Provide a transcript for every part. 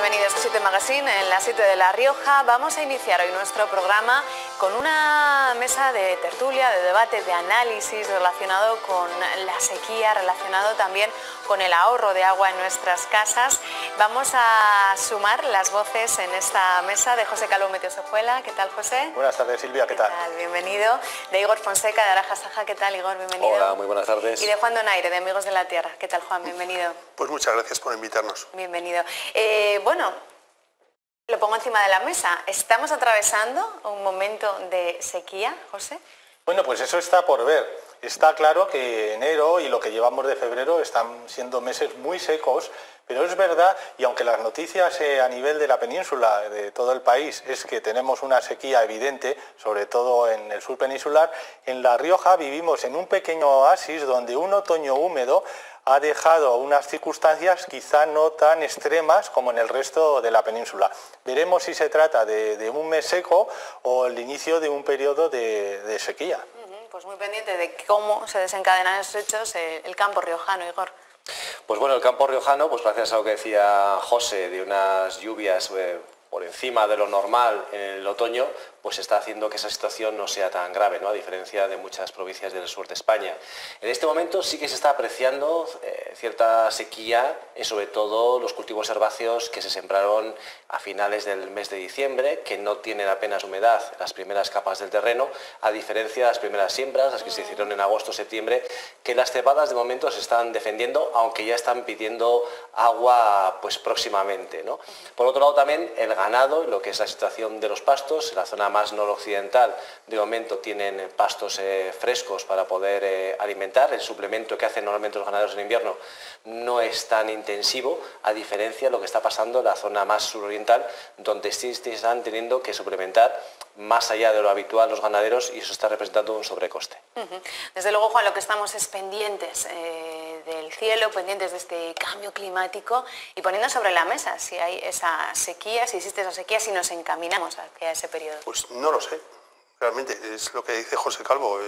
bienvenidos a 7 Magazine en la 7 de La Rioja. Vamos a iniciar hoy nuestro programa con una mesa de tertulia, de debate, de análisis relacionado con la sequía, relacionado también con el ahorro de agua en nuestras casas. Vamos a sumar las voces en esta mesa de José Calvo Meteosojuela. ¿Qué tal, José? Buenas tardes, Silvia. ¿Qué tal? Bienvenido. De Igor Fonseca, de Araja Saja. ¿Qué tal, Igor? Bienvenido. Hola, muy buenas tardes. Y de Juan Donaire, de Amigos de la Tierra. ¿Qué tal, Juan? Bienvenido. Pues muchas gracias por invitarnos. Bienvenido. Bueno, lo pongo encima de la mesa. ¿Estamos atravesando un momento de sequía, José? Bueno, pues eso está por ver. Está claro que enero y lo que llevamos de febrero están siendo meses muy secos, pero es verdad, y aunque las noticias a nivel de la península, de todo el país, es que tenemos una sequía evidente, sobre todo en el sur peninsular, en La Rioja vivimos en un pequeño oasis donde un otoño húmedo ha dejado unas circunstancias quizá no tan extremas como en el resto de la península. Veremos si se trata de un mes seco o el inicio de un periodo de sequía. Pues muy pendiente de cómo se desencadenan esos hechos el campo riojano, Igor. Pues bueno, el campo riojano, pues gracias a lo que decía José, de unas lluvias por encima de lo normal en el otoño, pues está haciendo que esa situación no sea tan grave, ¿no? A diferencia de muchas provincias del sur de España. En este momento sí que se está apreciando cierta sequía, y sobre todo los cultivos herbáceos que se sembraron a finales del mes de diciembre, que no tienen apenas humedad las primeras capas del terreno, a diferencia de las primeras siembras, las que se hicieron en agosto, septiembre, que las cebadas de momento se están defendiendo, aunque ya están pidiendo agua pues próximamente, ¿no? Por otro lado también el ganado, lo que es la situación de los pastos, en la zona más noroccidental de momento tienen pastos frescos para poder alimentar. El suplemento que hacen normalmente los ganaderos en invierno no es tan intensivo, a diferencia de lo que está pasando en la zona más suroriental, donde sí están teniendo que suplementar más allá de lo habitual los ganaderos, y eso está representando un sobrecoste. Desde luego, Juan, lo que estamos es pendientes del cielo, pendientes de este cambio climático y poniendo sobre la mesa si hay esa sequía, si existe esa sequía, si nos encaminamos hacia ese periodo. Pues no lo sé, realmente es lo que dice José Calvo.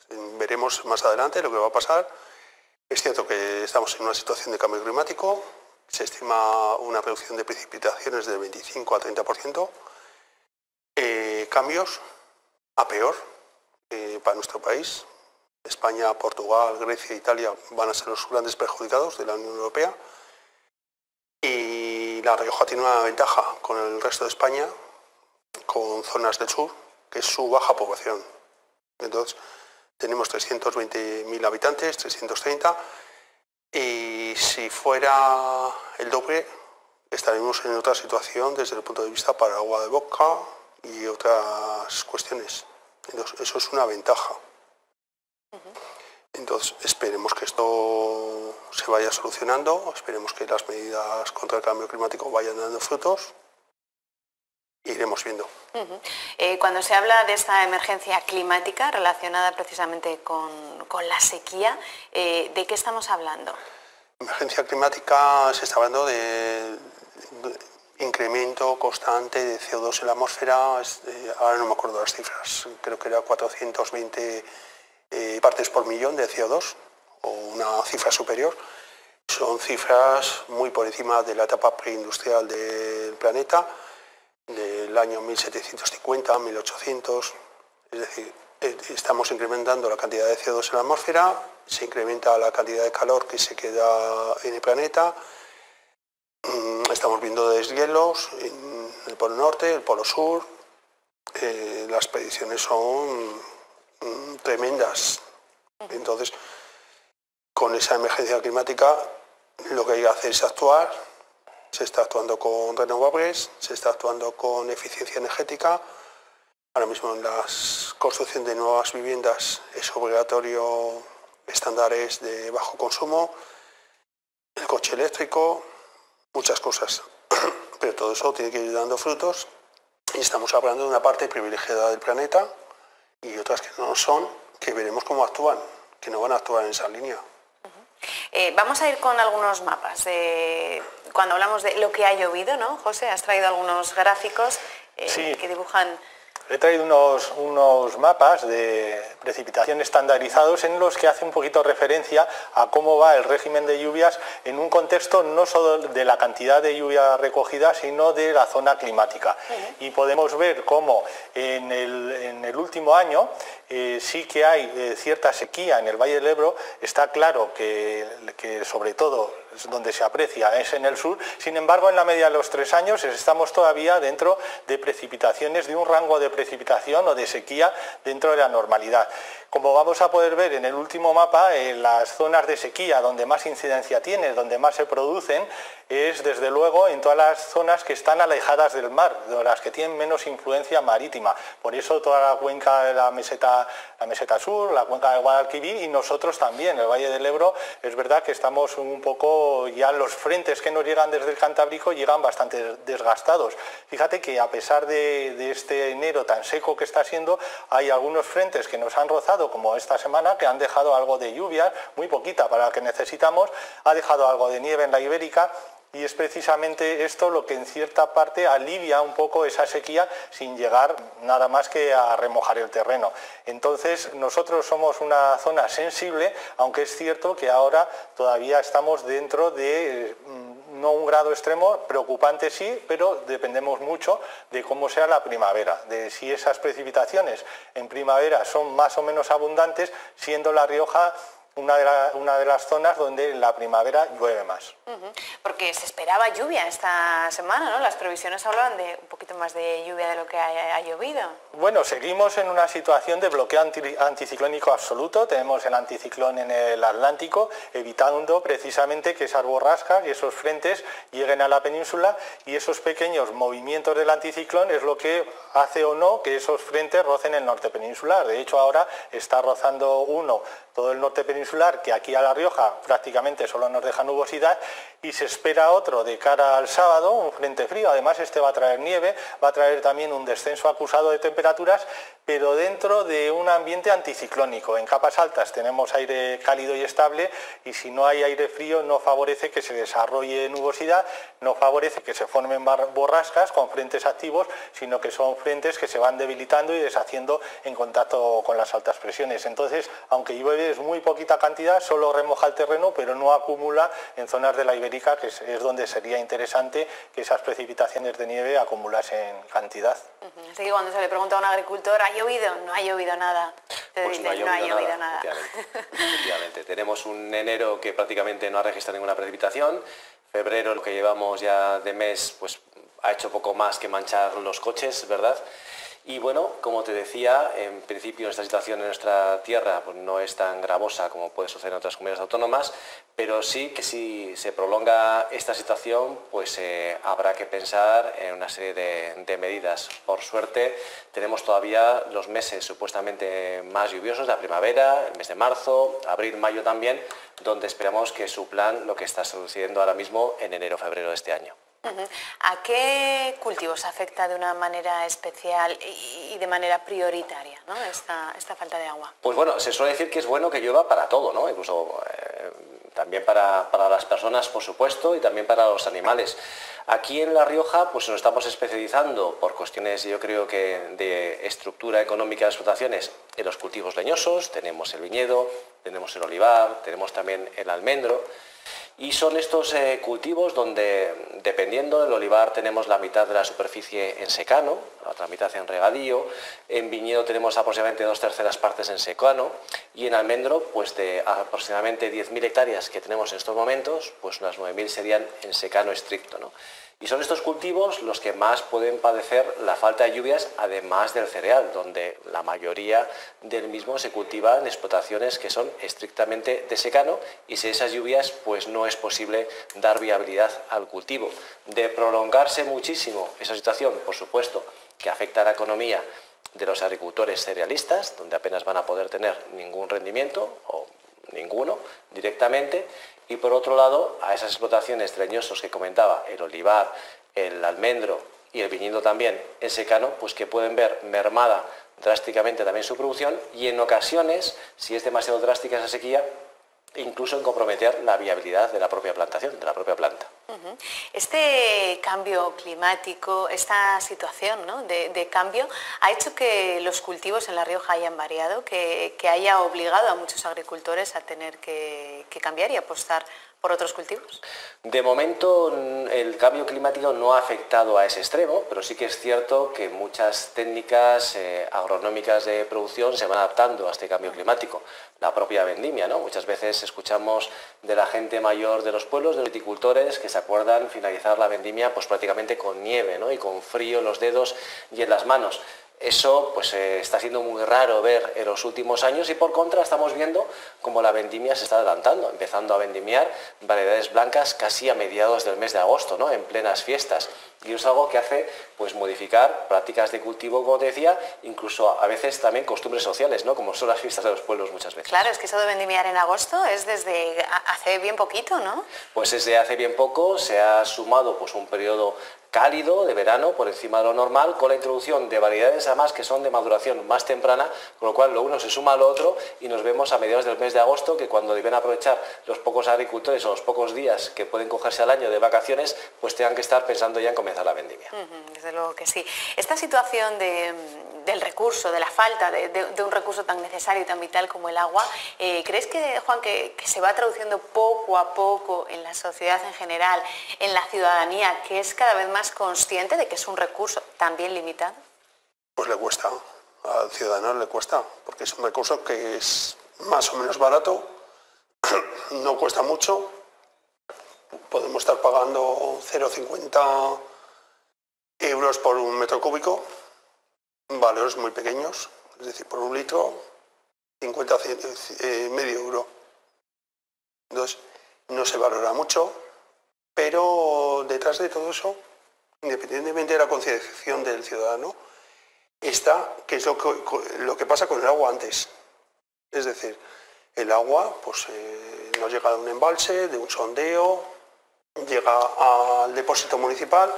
Veremos más adelante lo que va a pasar. Es cierto que estamos en una situación de cambio climático, se estima una reducción de precipitaciones del 25 a 30%, cambios a peor para nuestro país. España, Portugal, Grecia, Italia van a ser los grandes perjudicados de la Unión Europea, y La Rioja tiene una ventaja con el resto de España, con zonas del sur, que es su baja población. Entonces tenemos 320.000 habitantes, 330, y si fuera el doble estaremos en otra situación desde el punto de vista para agua de boca y otras cuestiones. Entonces eso es una ventaja. Entonces esperemos que esto se vaya solucionando, esperemos que las medidas contra el cambio climático vayan dando frutos. Iremos viendo. Cuando se habla de esta emergencia climática relacionada precisamente con la sequía, ¿de qué estamos hablando? Emergencia climática, se está hablando de incremento constante de CO2 en la atmósfera. Ahora no me acuerdo las cifras, creo que era 420 partes por millón de CO2 o una cifra superior. Son cifras muy por encima de la etapa preindustrial del planeta, del año 1750, 1800, es decir, estamos incrementando la cantidad de CO2 en la atmósfera, se incrementa la cantidad de calor que se queda en el planeta, estamos viendo deshielos en el polo norte, el polo sur, las predicciones son tremendas. Entonces, con esa emergencia climática, lo que hay que hacer es actuar. Se está actuando con renovables, se está actuando con eficiencia energética. Ahora mismo en la construcción de nuevas viviendas es obligatorio estándares de bajo consumo, el coche eléctrico, muchas cosas. Pero todo eso tiene que ir dando frutos, y estamos hablando de una parte privilegiada del planeta y otras que no lo son, que veremos cómo actúan, que no van a actuar en esa línea. Vamos a ir con algunos mapas. Cuando hablamos de lo que ha llovido, ¿no, José? Has traído algunos gráficos sí, que dibujan He traído unos mapas de precipitación estandarizados en los que hace un poquito referencia a cómo va el régimen de lluvias en un contexto no solo de la cantidad de lluvia recogida, sino de la zona climática. Y podemos ver cómo en el último año sí que hay cierta sequía en el Valle del Ebro. Está claro que sobre todo donde se aprecia es en el sur. Sin embargo, en la media de los 3 años estamos todavía dentro de precipitaciones, de un rango de precipitación o de sequía dentro de la normalidad. Como vamos a poder ver en el último mapa, en las zonas de sequía donde más incidencia tiene, donde más se producen, es desde luego en todas las zonas que están alejadas del mar, de las que tienen menos influencia marítima. Por eso toda la cuenca de la meseta sur, la cuenca del Guadalquivir y nosotros también, el Valle del Ebro, es verdad que estamos un poco, ya los frentes que nos llegan desde el Cantábrico llegan bastante desgastados. Fíjate que a pesar de este enero tan seco que está siendo, hay algunos frentes que nos han rozado, como esta semana, que han dejado algo de lluvia, muy poquita para la que necesitamos, ha dejado algo de nieve en la Ibérica. Y es precisamente esto lo que en cierta parte alivia un poco esa sequía sin llegar nada más que a remojar el terreno. Entonces nosotros somos una zona sensible, aunque es cierto que ahora todavía estamos dentro de no un grado extremo, preocupante sí, pero dependemos mucho de cómo sea la primavera, de si esas precipitaciones en primavera son más o menos abundantes, siendo La Rioja una de las zonas donde en la primavera llueve más. Porque se esperaba lluvia esta semana, ¿no? Las previsiones hablaban de un poquito más de lluvia de lo que ha llovido. Bueno, seguimos en una situación de bloqueo anticiclónico absoluto. Tenemos el anticiclón en el Atlántico, evitando precisamente que esas borrascas y esos frentes lleguen a la península, y esos pequeños movimientos del anticiclón es lo que hace o no que esos frentes rocen el norte peninsular. De hecho, ahora está rozando uno todo el norte peninsular, que aquí a La Rioja prácticamente solo nos deja nubosidad, y se espera otro de cara al sábado, un frente frío. Además, este va a traer nieve, va a traer también un descenso acusado de temperaturas, pero dentro de un ambiente anticiclónico. En capas altas tenemos aire cálido y estable, y si no hay aire frío no favorece que se desarrolle nubosidad, no favorece que se formen borrascas con frentes activos, sino que son frentes que se van debilitando y deshaciendo en contacto con las altas presiones. Entonces, aunque llueve es muy poquita cantidad, solo remoja el terreno, pero no acumula en zonas de la Ibérica, que es donde sería interesante que esas precipitaciones de nieve acumulasen cantidad. Así que cuando se le pregunta a un agricultor, ¿ha llovido? No ha llovido nada. Pues no ha llovido nada. Efectivamente. Tenemos un enero que prácticamente no ha registrado ninguna precipitación. Febrero, lo que llevamos ya de mes, pues ha hecho poco más que manchar los coches, ¿verdad? Y bueno, como te decía, en principio esta situación en nuestra tierra pues no es tan gravosa como puede suceder en otras comunidades autónomas, pero sí que si se prolonga esta situación, pues habrá que pensar en una serie de medidas. Por suerte, tenemos todavía los meses supuestamente más lluviosos, la primavera, el mes de marzo, abril, mayo también, donde esperamos que suplan lo que está sucediendo ahora mismo en enero, febrero de este año. ¿A qué cultivos afecta de una manera especial y de manera prioritaria, ¿no? esta falta de agua? Pues bueno, se suele decir que es bueno que llueva para todo, ¿no? Incluso también para las personas, por supuesto, y también para los animales. Aquí en La Rioja pues nos estamos especializando por cuestiones, yo creo que de estructura económica de explotaciones, en los cultivos leñosos. Tenemos el viñedo, tenemos el olivar, tenemos también el almendro. Y son estos cultivos donde, dependiendo del olivar, tenemos la mitad de la superficie en secano, la otra mitad en regadío. En viñedo tenemos aproximadamente 2/3 partes en secano, y en almendro, pues de aproximadamente 10.000 hectáreas que tenemos en estos momentos, pues unas 9.000 serían en secano estricto, ¿no? Y son estos cultivos los que más pueden padecer la falta de lluvias, además del cereal, donde la mayoría del mismo se cultiva en explotaciones que son estrictamente de secano, y si esas lluvias pues no es posible dar viabilidad al cultivo. De prolongarse muchísimo esa situación, por supuesto, que afecta a la economía de los agricultores cerealistas, donde apenas van a poder tener ningún rendimiento o ninguno directamente, y por otro lado a esas explotaciones de leñosos que comentaba, el olivar, el almendro y el viñedo también en secano, pues que pueden ver mermada drásticamente también su producción, y en ocasiones, si es demasiado drástica esa sequía, incluso en comprometer la viabilidad de la propia plantación, de la propia planta. Este cambio climático, esta situación, ¿no?, de cambio, ha hecho que los cultivos en La Rioja hayan variado, que haya obligado a muchos agricultores a tener que cambiar y apostar por otros cultivos. De momento el cambio climático no ha afectado a ese extremo, pero sí que es cierto que muchas técnicas agronómicas de producción se van adaptando a este cambio climático. La propia vendimia, ¿no? Muchas veces escuchamos de la gente mayor de los pueblos, de los viticultores, que se acuerdan finalizar la vendimia pues prácticamente con nieve, ¿no?, y con frío en los dedos y en las manos. Eso pues está siendo muy raro ver en los últimos años y por contra estamos viendo cómo la vendimia se está adelantando, empezando a vendimiar variedades blancas casi a mediados del mes de agosto, ¿no?, en plenas fiestas. Y es algo que hace pues modificar prácticas de cultivo, como te decía, incluso a veces también costumbres sociales, ¿no?, como son las fiestas de los pueblos muchas veces. Claro, es que eso de vendimiar en agosto es desde hace bien poquito, ¿no? Pues desde hace bien poco se ha sumado pues un periodo cálido de verano por encima de lo normal, con la introducción de variedades además que son de maduración más temprana, con lo cual lo uno se suma a lo otro y nos vemos a mediados del mes de agosto que cuando deben aprovechar los pocos agricultores o los pocos días que pueden cogerse al año de vacaciones, pues tengan que estar pensando ya en comenzar la vendimia. Desde luego que sí. Esta situación del recurso, de la falta de un recurso tan necesario y tan vital como el agua, ¿crees que, Juan, que se va traduciendo poco a poco en la sociedad en general, en la ciudadanía, que es cada vez más consciente de que es un recurso también limitado? Pues le cuesta, al ciudadano le cuesta, porque es un recurso que es más o menos barato, no cuesta mucho, podemos estar pagando 0,50 euros por un metro cúbico, valores muy pequeños, es decir, por un litro, medio euro. Entonces, no se valora mucho, pero detrás de todo eso, independientemente de la concienciación del ciudadano, está qué es lo que pasa con el agua antes. Es decir, el agua pues, nos llega de un embalse, de un sondeo, llega al depósito municipal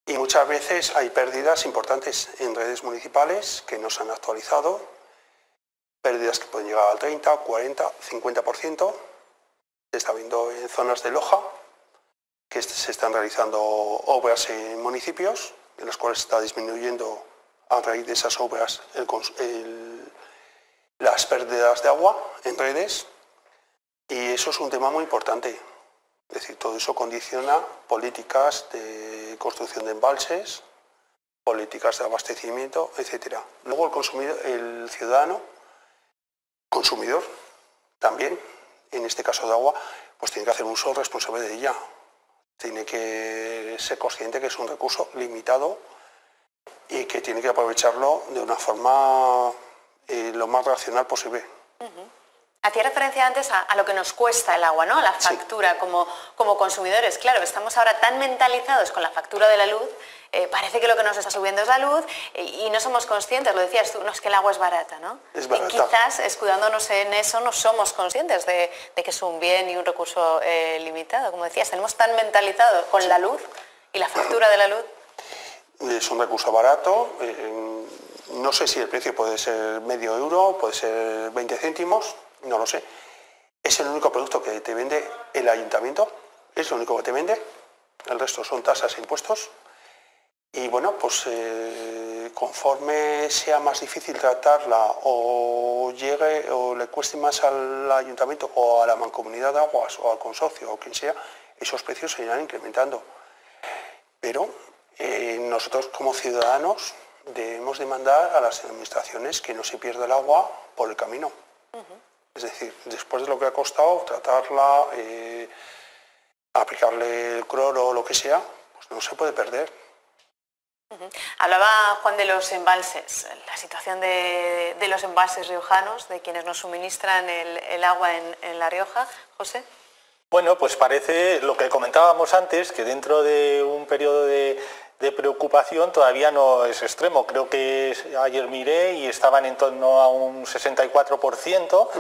y muchas veces hay pérdidas importantes en redes municipales que no se han actualizado, pérdidas que pueden llegar al 30, 40, 50%. Se está viendo en zonas de Loja que se están realizando obras en municipios, en las cuales está disminuyendo a raíz de esas obras las pérdidas de agua en redes, y eso es un tema muy importante. Es decir, todo eso condiciona políticas de construcción de embalses, políticas de abastecimiento, etc. Luego el consumidor, el ciudadano, consumidor también, en este caso de agua, pues tiene que hacer un uso responsable de ella. Tiene que ser consciente que es un recurso limitado y que tiene que aprovecharlo de una forma lo más racional posible. Hacía referencia antes a lo que nos cuesta el agua, ¿no?, a la factura, sí, como consumidores. Claro, estamos ahora tan mentalizados con la factura de la luz, parece que lo que nos está subiendo es la luz y no somos conscientes, lo decías tú, no es que el agua es barata, ¿no? Es barata. Y quizás, escudándonos en eso, no somos conscientes de que es un bien y un recurso limitado. Como decías, tenemos tan mentalizado con la luz y la factura de la luz. Es un recurso barato, no sé si el precio puede ser medio euro, puede ser 20 céntimos, no lo sé. Es el único producto que te vende el ayuntamiento, es lo único que te vende, el resto son tasas e impuestos. Y bueno, pues conforme sea más difícil tratarla o llegue o le cueste más al ayuntamiento o a la mancomunidad de aguas o al consorcio o quien sea, esos precios se irán incrementando. Pero nosotros como ciudadanos debemos demandar a las administraciones que no se pierda el agua por el camino. Es decir, después de lo que ha costado tratarla, aplicarle el cloro o lo que sea, pues no se puede perder. Hablaba Juan de los embalses, la situación de los embalses riojanos, de quienes nos suministran el agua en La Rioja. José. Bueno, pues parece lo que comentábamos antes, que dentro de un periodo de preocupación todavía no es extremo. Creo que ayer miré y estaban en torno a un 64%,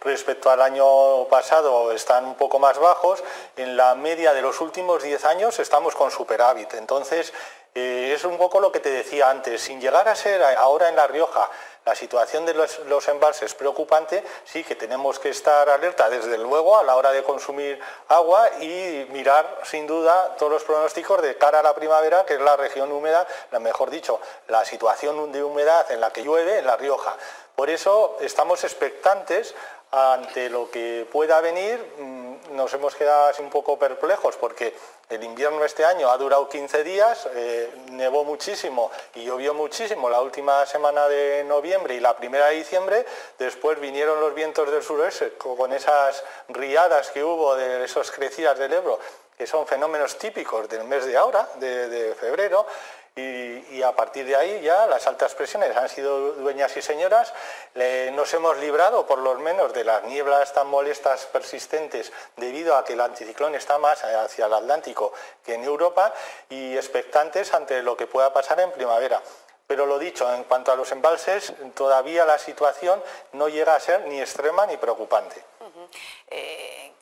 respecto al año pasado están un poco más bajos. En la media de los últimos 10 años estamos con superávit. Entonces, es un poco lo que te decía antes, sin llegar a ser ahora en La Rioja La situación de los embalses es preocupante, sí que tenemos que estar alerta desde luego a la hora de consumir agua y mirar sin duda todos los pronósticos de cara a la primavera, que es la región húmeda, mejor dicho, la situación de humedad en la que llueve en La Rioja. Por eso estamos expectantes ante lo que pueda venir. Nos hemos quedado así un poco perplejos porque el invierno este año ha durado 15 días, nevó muchísimo y llovió muchísimo la última semana de noviembre y la primera de diciembre. Después vinieron los vientos del suroeste con esas riadas que hubo de esos crecidas del Ebro, que son fenómenos típicos del mes de ahora, de febrero. Y a partir de ahí ya las altas presiones han sido dueñas y señoras. Nos hemos librado por lo menos de las nieblas tan molestas persistentes debido a que el anticiclón está más hacia el Atlántico que en Europa, y expectantes ante lo que pueda pasar en primavera. Pero lo dicho, en cuanto a los embalses, todavía la situación no llega a ser ni extrema ni preocupante.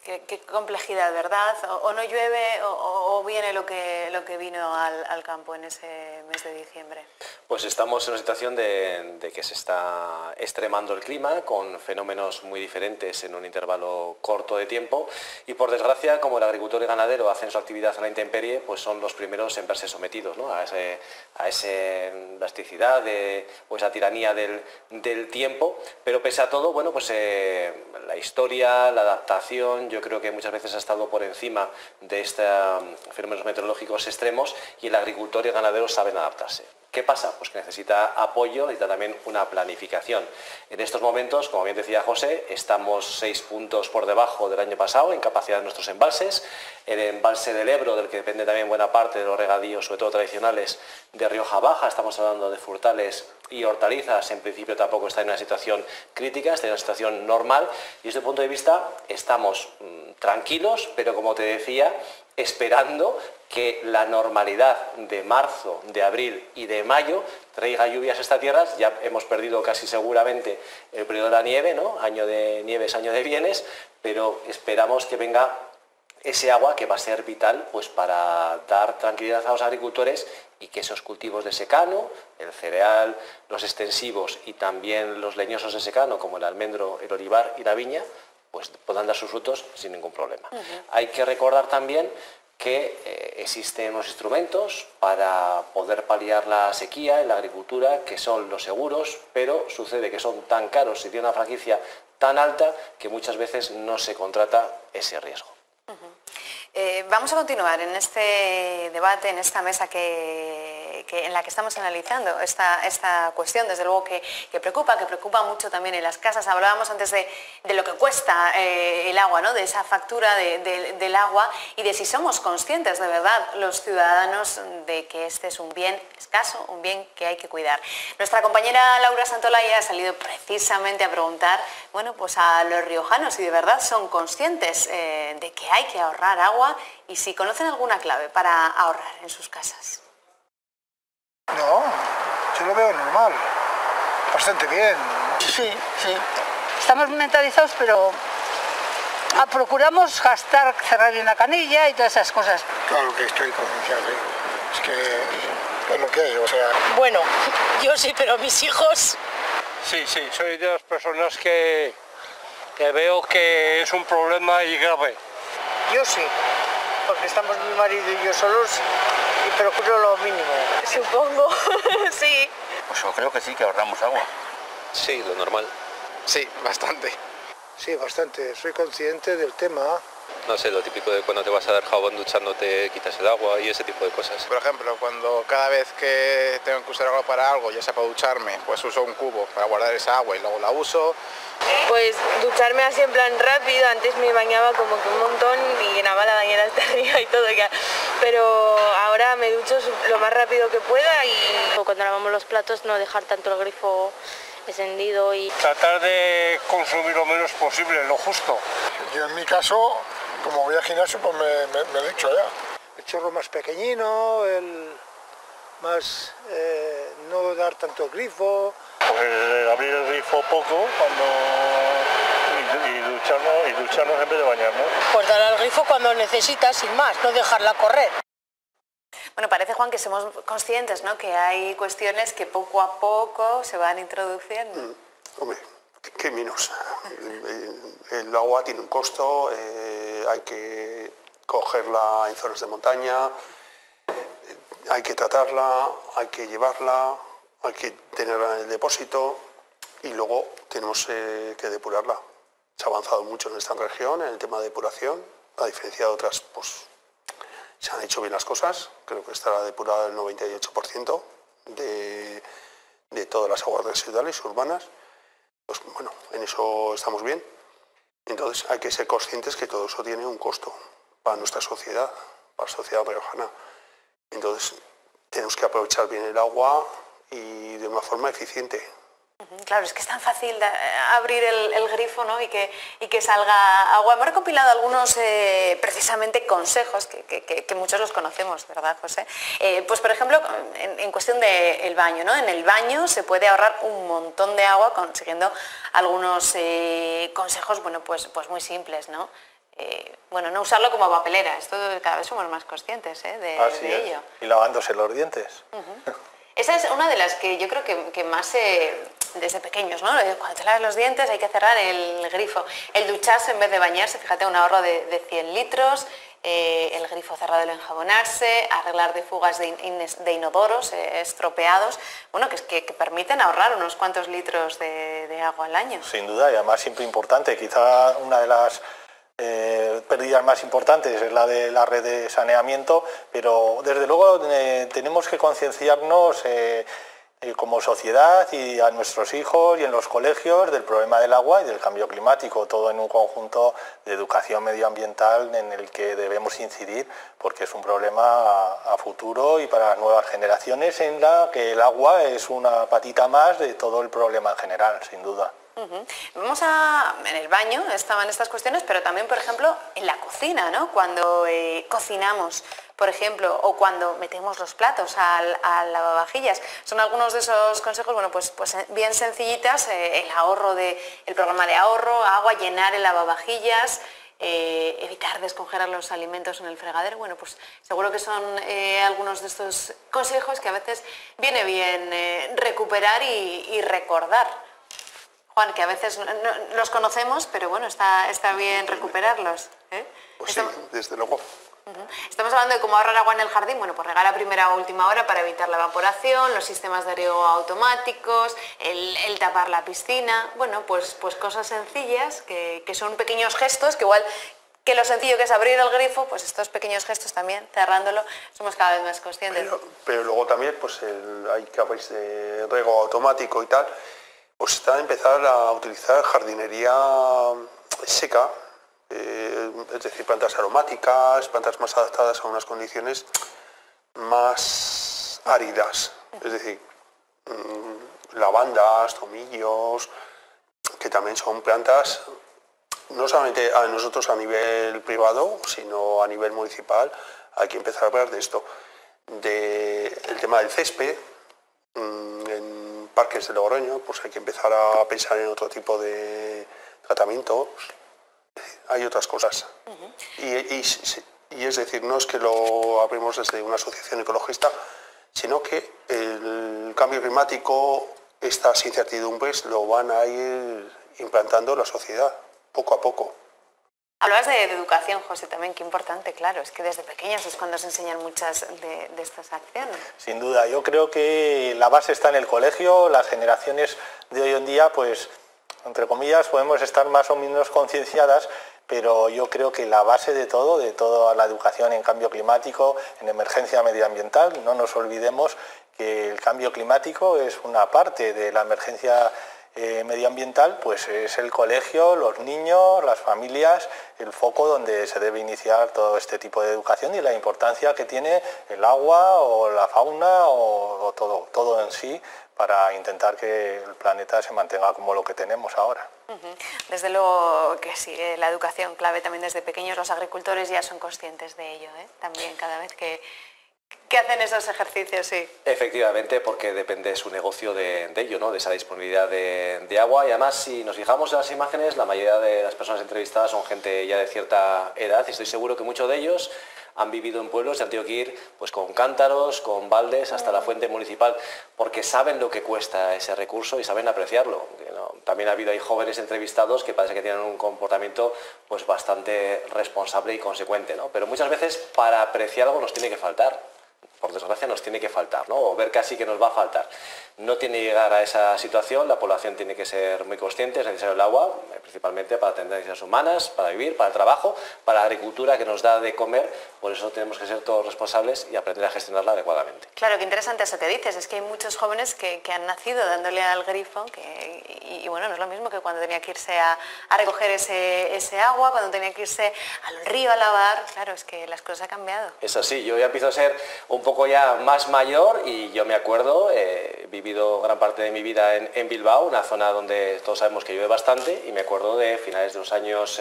Qué complejidad, ¿verdad? O no llueve o viene lo que vino al campo en ese mes de diciembre. Pues estamos en una situación de que se está extremando el clima con fenómenos muy diferentes en un intervalo corto de tiempo, y por desgracia, como el agricultor y ganadero hacen su actividad a la intemperie, pues son los primeros en verse sometidos, ¿no?, a esa elasticidad o esa tiranía del tiempo. Pero pese a todo, bueno, pues la historia, la adaptación, yo creo que muchas veces ha estado por encima de estos fenómenos meteorológicos extremos, y el agricultor y el ganadero saben adaptarse. ¿Qué pasa? Pues que necesita apoyo, necesita también una planificación. En estos momentos, como bien decía José, estamos 6 puntos por debajo del año pasado en capacidad de nuestros embalses. El embalse del Ebro, del que depende también buena parte de los regadíos, sobre todo tradicionales, de Rioja Baja, estamos hablando de frutales y hortalizas, en principio tampoco está en una situación crítica, está en una situación normal, y desde el punto de vista estamos tranquilos, pero como te decía, esperando que la normalidad de marzo, de abril y de mayo traiga lluvias a esta tierra. Ya hemos perdido casi seguramente el periodo de la nieve, ¿no? Año de nieves, año de bienes, pero esperamos que venga ese agua que va a ser vital, pues, para dar tranquilidad a los agricultores y que esos cultivos de secano, el cereal, los extensivos y también los leñosos de secano, como el almendro, el olivar y la viña, pues puedan dar sus frutos sin ningún problema. Hay que recordar también que existen unos instrumentos para poder paliar la sequía en la agricultura, que son los seguros, pero sucede que son tan caros y tienen una franquicia tan alta que muchas veces no se contrata ese riesgo. Vamos a continuar en este debate, en esta mesa en la que estamos analizando esta cuestión, desde luego que preocupa mucho también en las casas. Hablábamos antes de lo que cuesta el agua, ¿no?, de esa factura del agua, y de si somos conscientes de verdad los ciudadanos de que este es un bien escaso, un bien que hay que cuidar. Nuestra compañera Laura Santolaya ha salido precisamente a preguntar, bueno, pues a los riojanos si de verdad son conscientes de que hay que ahorrar agua, y si conocen alguna clave para ahorrar en sus casas. No, yo lo veo normal, bastante bien. Sí. Estamos mentalizados, pero procuramos gastar, cerrar bien la canilla y todas esas cosas. Claro que estoy concienciado, es que es lo que hay, o sea... Bueno, yo sí, pero mis hijos... Sí, soy de las personas que veo que es un problema y grave. Yo sí, porque estamos mi marido y yo solos y procuro lo mínimo. Supongo, sí. Pues yo creo que sí, que ahorramos agua. Sí, lo normal. Sí, bastante. Sí, bastante, soy consciente del tema. No sé, lo típico de cuando te vas a dar jabón duchándote, quitas el agua y ese tipo de cosas. Por ejemplo, cuando cada vez que tengo que usar agua para algo, ya sea para ducharme, pues uso un cubo para guardar esa agua y luego la uso. Pues ducharme así en plan rápido, antes me bañaba como que un montón y llenaba la bañera hasta arriba y todo, pero ahora me ducho lo más rápido que pueda y... Cuando lavamos los platos no dejar tanto el grifo encendido y... Tratar de consumir lo menos posible, lo justo. Yo en mi caso, como voy al gimnasio, pues me he dicho ya. El chorro más pequeñito, no dar tanto grifo. Pues abrir el grifo poco y ducharnos en vez de bañarnos. Pues dar al grifo cuando necesitas, sin más, no dejarla correr. Bueno, parece, Juan, que somos conscientes, ¿no?, que hay cuestiones que poco a poco se van introduciendo. Hombre, ¿qué menos? El agua tiene un costo, hay que cogerla en zonas de montaña, hay que tratarla, hay que llevarla, hay que tenerla en el depósito y luego tenemos que depurarla. Se ha avanzado mucho en esta región en el tema de depuración, a diferencia de otras, pues se han hecho bien las cosas. Creo que estará depurada el 98% de todas las aguas residuales urbanas. Pues bueno, en eso estamos bien. Entonces hay que ser conscientes que todo eso tiene un costo para nuestra sociedad, para la sociedad riojana. Entonces tenemos que aprovechar bien el agua y de una forma eficiente. Claro, es que es tan fácil abrir el grifo, ¿no?, y que salga agua. Hemos recopilado algunos precisamente consejos que muchos los conocemos, ¿verdad, José? Pues por ejemplo, en cuestión del baño, ¿no? En el baño se puede ahorrar un montón de agua consiguiendo algunos consejos, bueno, pues muy simples, ¿no? Bueno, no usarlo como papelera, esto cada vez somos más conscientes de ello. Y lavándose los dientes. Esa es una de las que yo creo que más desde pequeños, ¿no? Cuando te lavas los dientes hay que cerrar el grifo. El ducharse en vez de bañarse, fíjate, un ahorro de 100 litros, el grifo cerrado al enjabonarse, arreglar de fugas de inodoros estropeados, bueno, que permiten ahorrar unos cuantos litros de agua al año. Sin duda, y además siempre importante, quizá una de las pérdidas más importantes es la de la red de saneamiento, pero desde luego tenemos que concienciarnos como sociedad y a nuestros hijos y en los colegios del problema del agua y del cambio climático, todo en un conjunto de educación medioambiental en el que debemos incidir porque es un problema a futuro y para las nuevas generaciones en la que el agua es una patita más de todo el problema en general, sin duda. En el baño estaban estas cuestiones, pero también, por ejemplo, en la cocina, ¿no? Cuando cocinamos, por ejemplo, o cuando metemos los platos al lavavajillas. Son algunos de esos consejos, bueno, pues bien sencillitas, el programa de ahorro, agua, llenar el lavavajillas, evitar descongelar los alimentos en el fregadero. Bueno, pues seguro que son algunos de estos consejos que a veces viene bien recuperar y recordar. Juan, que a veces no los conocemos, pero bueno, está bien recuperarlos. Pues sí, desde luego. Estamos hablando de cómo ahorrar agua en el jardín. Bueno, pues regar a primera o última hora para evitar la evaporación, los sistemas de riego automáticos, el tapar la piscina. Bueno, pues cosas sencillas que son pequeños gestos que igual que lo sencillo que es abrir el grifo, pues estos pequeños gestos también, cerrándolo, somos cada vez más conscientes. Pero luego también, pues hay que hablar de riego automático y tal. Pues está a empezar a utilizar jardinería seca, es decir, plantas aromáticas, plantas más adaptadas a unas condiciones más áridas, es decir, lavandas, tomillos, que también son plantas, no solamente a nosotros a nivel privado, sino a nivel municipal, hay que empezar a hablar de esto, el tema del césped, en parques de Logroño, pues hay que empezar a pensar en otro tipo de tratamientos. Hay otras cosas. Y es decir, no es que lo abrimos desde una asociación ecologista, sino que el cambio climático, estas incertidumbres, lo van a ir implantando la sociedad, poco a poco. Hablabas de educación, José, también, qué importante, claro, es que desde pequeños es cuando se enseñan muchas de estas acciones. Sin duda, yo creo que la base está en el colegio, las generaciones de hoy en día, pues, entre comillas, podemos estar más o menos concienciadas, pero yo creo que la base de toda la educación en cambio climático, en emergencia medioambiental, no nos olvidemos que el cambio climático es una parte de la emergencia medioambiental, pues es el colegio, los niños, las familias, el foco donde se debe iniciar todo este tipo de educación y la importancia que tiene el agua o la fauna o todo en sí para intentar que el planeta se mantenga como lo que tenemos ahora. Desde luego que sí, la educación clave también desde pequeños, los agricultores ya son conscientes de ello, también cada vez que hacen esos ejercicios, sí. Efectivamente, porque depende su negocio de ello, ¿no? De esa disponibilidad de agua y además si nos fijamos en las imágenes, la mayoría de las personas entrevistadas son gente ya de cierta edad y estoy seguro que muchos de ellos han vivido en pueblos y han tenido que ir pues con cántaros, con baldes hasta la fuente municipal, porque saben lo que cuesta ese recurso y saben apreciarlo. También ha habido ahí jóvenes entrevistados que parece que tienen un comportamiento pues bastante responsable y consecuente, ¿no? Pero muchas veces para apreciar algo nos tiene que faltar. Por desgracia nos tiene que faltar, ¿no? O ver casi que nos va a faltar. No tiene que llegar a esa situación, la población tiene que ser muy consciente, es necesario el agua, principalmente para atender necesidades humanas, para vivir, para el trabajo, para la agricultura que nos da de comer, por eso tenemos que ser todos responsables y aprender a gestionarla adecuadamente. Claro, qué interesante eso que dices, es que hay muchos jóvenes que han nacido dándole al grifo, y bueno, no es lo mismo que cuando tenía que irse a recoger ese agua, cuando tenía que irse al río a lavar, claro, es que las cosas han cambiado. Es así, yo ya empiezo a ser un poco ya más mayor y yo me acuerdo, he vivido gran parte de mi vida en Bilbao, una zona donde todos sabemos que llueve bastante, y me acuerdo de finales de los años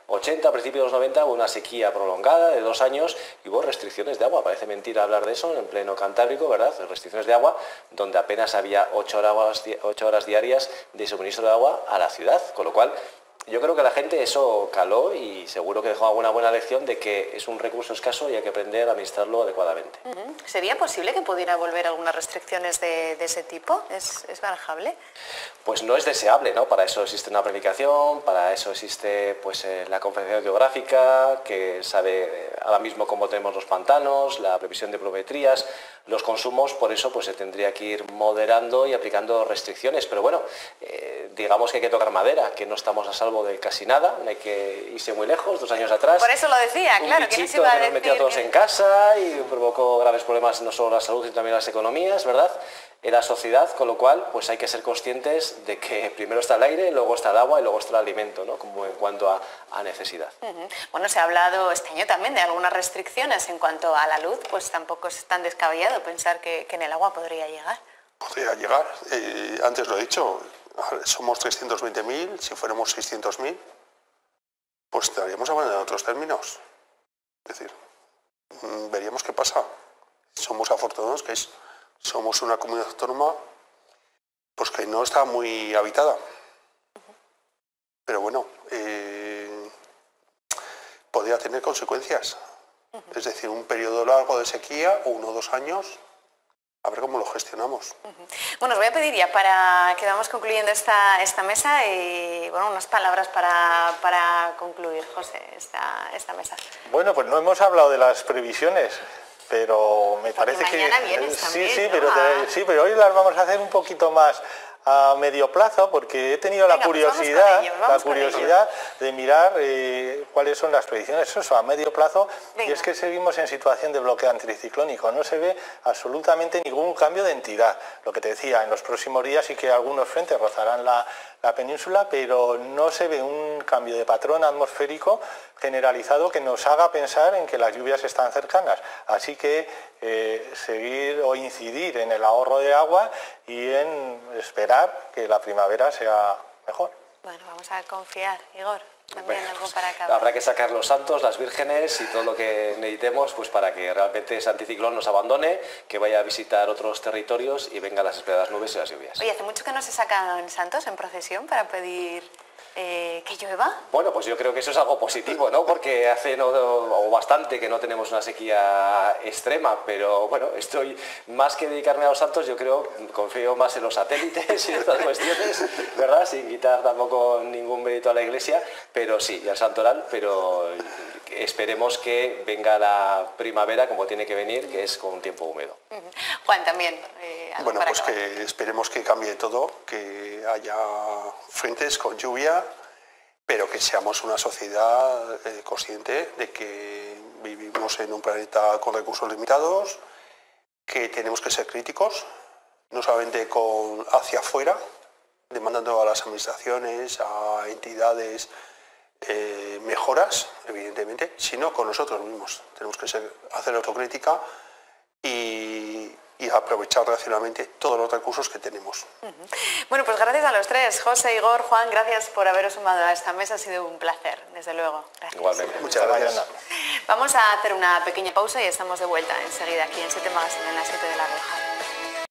80, a principios de los 90, hubo una sequía prolongada de 2 años y hubo restricciones de agua. Parece mentira hablar de eso en pleno Cantábrico, ¿verdad? Restricciones de agua donde apenas había 8 horas diarias de suministro de agua a la ciudad, con lo cual yo creo que la gente eso caló y seguro que dejó alguna buena lección de que es un recurso escaso y hay que aprender a administrarlo adecuadamente. ¿Sería posible que pudiera volver algunas restricciones de ese tipo? ¿Es barajable? Pues no es deseable, ¿no? Para eso existe una planificación, para eso existe pues, la Confederación Geográfica, que sabe ahora mismo cómo tenemos los pantanos, la previsión de pluviometrías, los consumos, por eso pues, se tendría que ir moderando y aplicando restricciones. Pero bueno, digamos que hay que tocar madera, que no estamos a salvo de casi nada, no hay que irse muy lejos. 2 años atrás, por eso lo decía, claro, un bichito que nos metió a todos en casa y provocó graves problemas no solo la salud sino también las economías, ¿verdad? En la sociedad, con lo cual pues hay que ser conscientes de que primero está el aire, luego está el agua y luego está el alimento, ¿no? Como en cuanto a necesidad. Bueno, se ha hablado este año también de algunas restricciones en cuanto a la luz, pues tampoco es tan descabellado pensar que en el agua podría llegar. Podría llegar, antes lo he dicho, somos 320.000, si fuéramos 600.000, pues estaríamos hablando en otros términos. Es decir, veríamos qué pasa. Somos afortunados que somos una comunidad autónoma pues que no está muy habitada. Pero bueno, podría tener consecuencias. Es decir, un periodo largo de sequía, 1 o 2 años, a ver cómo lo gestionamos. Bueno, os voy a pedir ya para que vamos concluyendo esta mesa y bueno, unas palabras para concluir, José, esta mesa. Bueno, pues no hemos hablado de las previsiones, pero me parece que vienes también, ¿no? sí, pero hoy las vamos a hacer un poquito más a medio plazo, porque he tenido la curiosidad de mirar cuáles son las predicciones eso, a medio plazo. Y es que seguimos en situación de bloqueo anticiclónico, no se ve absolutamente ningún cambio de entidad. Lo que te decía, en los próximos días sí que algunos frentes rozarán la península, pero no se ve un cambio de patrón atmosférico generalizado que nos haga pensar en que las lluvias están cercanas. Así que seguir o incidir en el ahorro de agua y en esperar que la primavera sea mejor. Bueno, vamos a confiar, Igor. También algo para acabar. Habrá que sacar los santos, las vírgenes y todo lo que necesitemos pues para que realmente ese anticiclón nos abandone, que vaya a visitar otros territorios y vengan las esperadas nubes y las lluvias. Oye, ¿hace mucho que no se sacan santos en procesión para pedir que llueva? Bueno, pues yo creo que eso es algo positivo, ¿no? Porque hace bastante que no tenemos una sequía extrema, pero bueno, estoy más que dedicarme a los santos, yo creo, confío más en los satélites y en otras cuestiones, ¿verdad? Sin quitar tampoco ningún mérito a la Iglesia, pero sí, y al santoral, pero esperemos que venga la primavera como tiene que venir, que es con un tiempo húmedo. Juan, también. Bueno, pues que esperemos que cambie todo, que haya frentes con lluvia, pero que seamos una sociedad consciente de que vivimos en un planeta con recursos limitados, que tenemos que ser críticos, no solamente hacia afuera, demandando a las administraciones, a entidades, mejoras, evidentemente, sino con nosotros mismos. Tenemos que hacer autocrítica y aprovechar racionalmente todos los recursos que tenemos. Bueno, pues gracias a los tres, José, Igor, Juan, gracias por haberos sumado a esta mesa, ha sido un placer, desde luego. Gracias. Igualmente. Muchas gracias. Vamos a hacer una pequeña pausa y estamos de vuelta enseguida aquí en 7 Magazine, en las 7 de La Rioja.